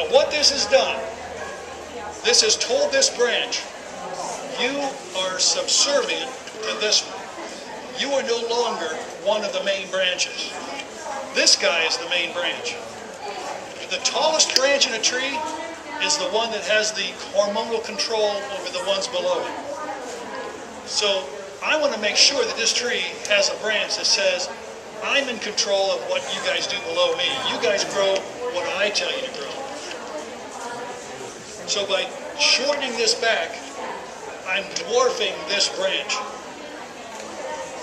Now what this has done, this has told this branch, you are subservient to this one. You are no longer one of the main branches. This guy is the main branch. The tallest branch in a tree is the one that has the hormonal control over the ones below it. So I want to make sure that this tree has a branch that says, I'm in control of what you guys do below me. You guys grow what I tell you to grow. So by shortening this back, I'm dwarfing this branch.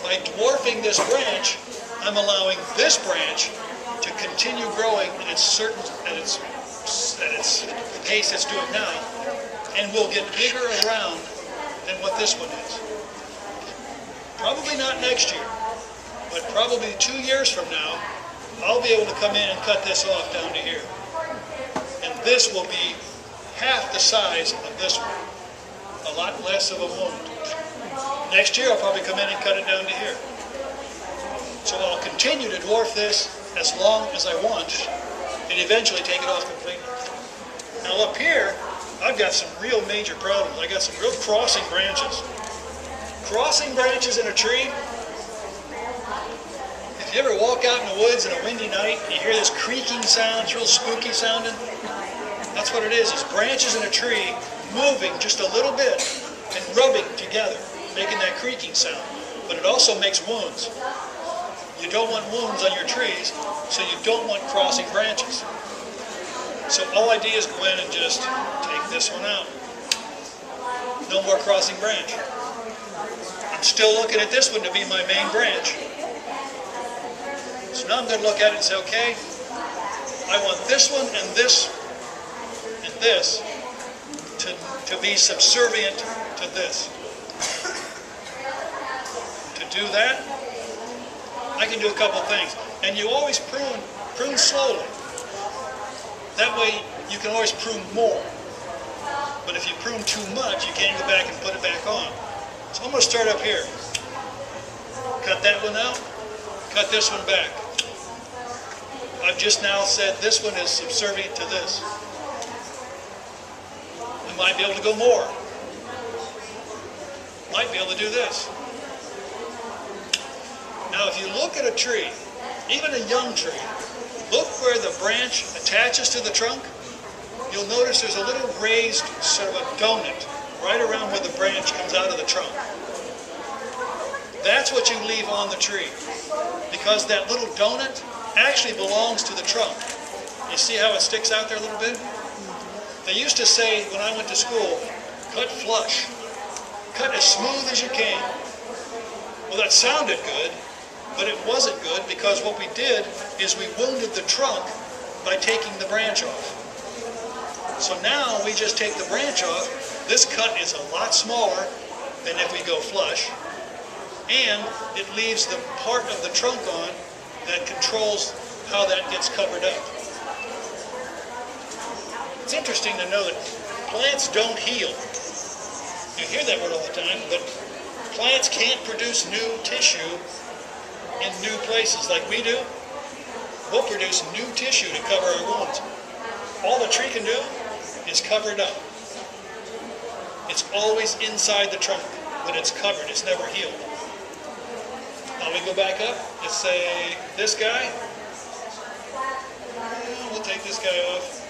By dwarfing this branch, I'm allowing this branch to continue growing at its pace it's doing now, and will get bigger around than what this one is. Probably not next year, but probably 2 years from now, I'll be able to come in and cut this off down to here. And this will be half the size of this one. A lot less of a wound. Next year I'll probably come in and cut it down to here. So I'll continue to dwarf this as long as I want, and eventually take it off completely. Now up here, I've got some real major problems. I got some real crossing branches. Crossing branches in a tree. If you ever walk out in the woods on a windy night, and you hear this creaking sound, it's real spooky sounding. That's what it is branches in a tree moving just a little bit and rubbing together, making that creaking sound. But it also makes wounds. You don't want wounds on your trees, so you don't want crossing branches. So all I do is go in and just take this one out. No more crossing branch. I'm still looking at this one to be my main branch. So now I'm going to look at it and say, okay, I want this one and this to be subservient to this. To do that, I can do a couple of things. And you always prune slowly. That way you can always prune more. But if you prune too much, you can't go back and put it back on. So I'm going to start up here. Cut that one out. Cut this one back. I've just now said this one is subservient to this. I might be able to go more. Might be able to do this. Now if you look at a tree, even a young tree, look where the branch attaches to the trunk. You'll notice there's a little raised sort of a donut right around where the branch comes out of the trunk. That's what you leave on the tree, because that little donut actually belongs to the trunk. You see how it sticks out there a little bit? They used to say when I went to school, cut flush. Cut as smooth as you can. Well, that sounded good, but it wasn't good, because what we did is we wounded the trunk by taking the branch off. So now we just take the branch off. This cut is a lot smaller than if we go flush, and it leaves the part of the trunk on that controls how that gets covered up. It's interesting to know that plants don't heal. You hear that word all the time, but plants can't produce new tissue in new places like we do. We'll produce new tissue to cover our wounds. All the tree can do is cover it up. It's always inside the trunk, but it's covered, it's never healed. Now we go back up, let's say this guy. We'll take this guy off.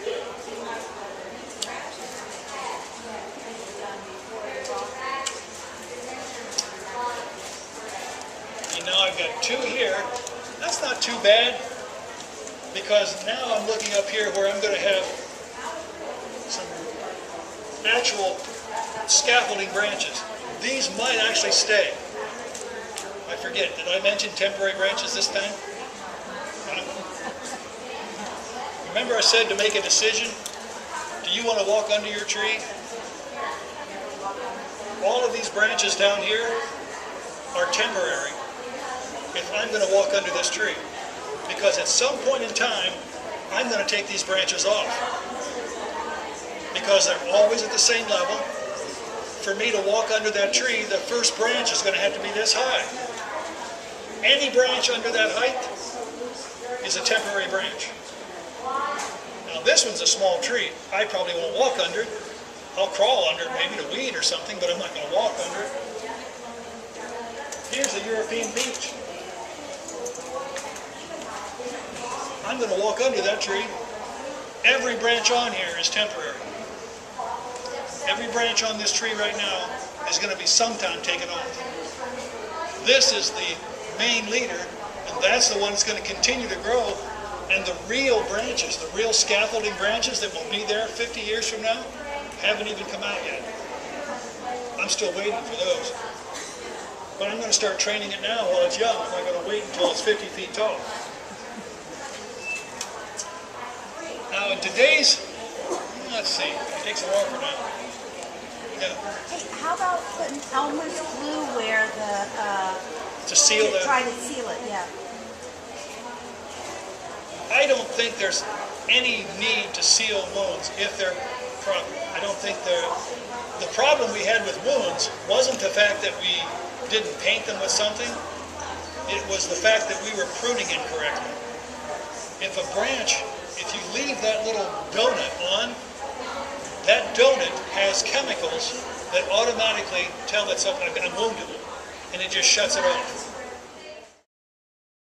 And now I've got two here. That's not too bad, because now I'm looking up here where I'm going to have some actual scaffolding branches. These might actually stay. I forget, did I mention temporary branches this time? Remember I said to make a decision? Do you want to walk under your tree? All of these branches down here are temporary if I'm going to walk under this tree. Because at some point in time, I'm going to take these branches off. Because they're always at the same level. For me to walk under that tree, the first branch is going to have to be this high. Any branch under that height is a temporary branch. Now Now this one's a small tree. I probably won't walk under it. I'll crawl under it maybe to weed or something, but I'm not going to walk under it. Here's a European beech. I'm going to walk under that tree. Every branch on here is temporary. Every branch on this tree right now is going to be sometime taken off. This is the main leader, and that's the one that's going to continue to grow. And the real branches, the real scaffolding branches that will be there 50 years from now, haven't even come out yet. I'm still waiting for those. But I'm going to start training it now while it's young. I'm not going to wait until it's 50 feet tall. Now in today's, let's see, it takes a while for now. Yeah. Hey, how about putting Elmer's glue where To seal the... try to seal it, yeah. I don't think there's any need to seal wounds if they're proper. I don't think the problem we had with wounds wasn't the fact that we didn't paint them with something. It was the fact that we were pruning incorrectly. If a branch, if you leave that little donut on, that donut has chemicals that automatically tell itself, I'm wounded, and it just shuts it off.